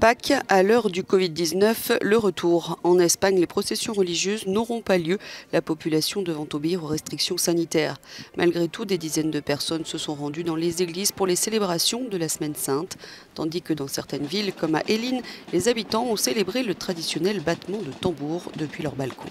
Pâques, à l'heure du Covid-19, le retour. En Espagne, les processions religieuses n'auront pas lieu, la population devant obéir aux restrictions sanitaires. Malgré tout, des dizaines de personnes se sont rendues dans les églises pour les célébrations de la Semaine Sainte, tandis que dans certaines villes, comme à Elín, les habitants ont célébré le traditionnel battement de tambour depuis leur balcon.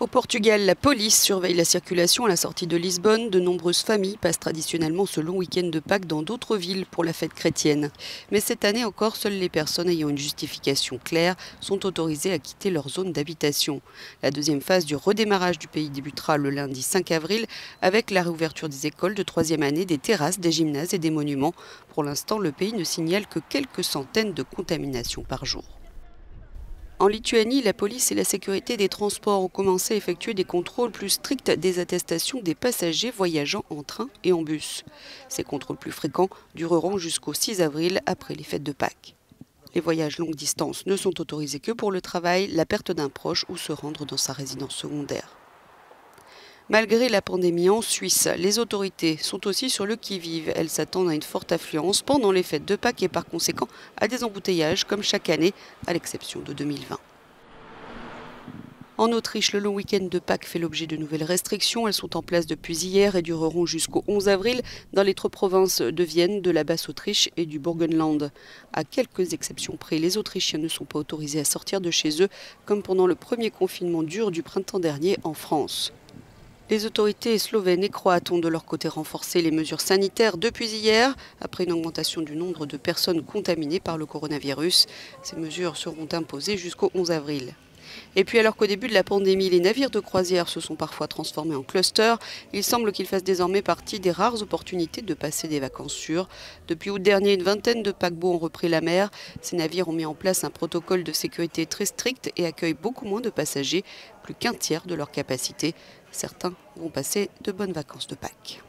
Au Portugal, la police surveille la circulation à la sortie de Lisbonne. De nombreuses familles passent traditionnellement ce long week-end de Pâques dans d'autres villes pour la fête chrétienne. Mais cette année encore, seules les personnes ayant une justification claire sont autorisées à quitter leur zone d'habitation. La deuxième phase du redémarrage du pays débutera le lundi 5 avril avec la réouverture des écoles de troisième année, des terrasses, des gymnases et des monuments. Pour l'instant, le pays ne signale que quelques centaines de contaminations par jour. En Lituanie, la police et la sécurité des transports ont commencé à effectuer des contrôles plus stricts des attestations des passagers voyageant en train et en bus. Ces contrôles plus fréquents dureront jusqu'au 6 avril après les fêtes de Pâques. Les voyages longue distance ne sont autorisés que pour le travail, la perte d'un proche ou se rendre dans sa résidence secondaire. Malgré la pandémie en Suisse, les autorités sont aussi sur le qui-vive. Elles s'attendent à une forte affluence pendant les fêtes de Pâques et par conséquent à des embouteillages comme chaque année, à l'exception de 2020. En Autriche, le long week-end de Pâques fait l'objet de nouvelles restrictions. Elles sont en place depuis hier et dureront jusqu'au 11 avril dans les trois provinces de Vienne, de la Basse-Autriche et du Burgenland. À quelques exceptions près, les Autrichiens ne sont pas autorisés à sortir de chez eux, comme pendant le premier confinement dur du printemps dernier en France. Les autorités slovènes et croates ont de leur côté renforcé les mesures sanitaires depuis hier, après une augmentation du nombre de personnes contaminées par le coronavirus. Ces mesures seront imposées jusqu'au 11 avril. Et puis alors qu'au début de la pandémie, les navires de croisière se sont parfois transformés en clusters, il semble qu'ils fassent désormais partie des rares opportunités de passer des vacances sûres. Depuis août dernier, une vingtaine de paquebots ont repris la mer. Ces navires ont mis en place un protocole de sécurité très strict et accueillent beaucoup moins de passagers, plus qu'un tiers de leur capacité. Certains vont passer de bonnes vacances de Pâques.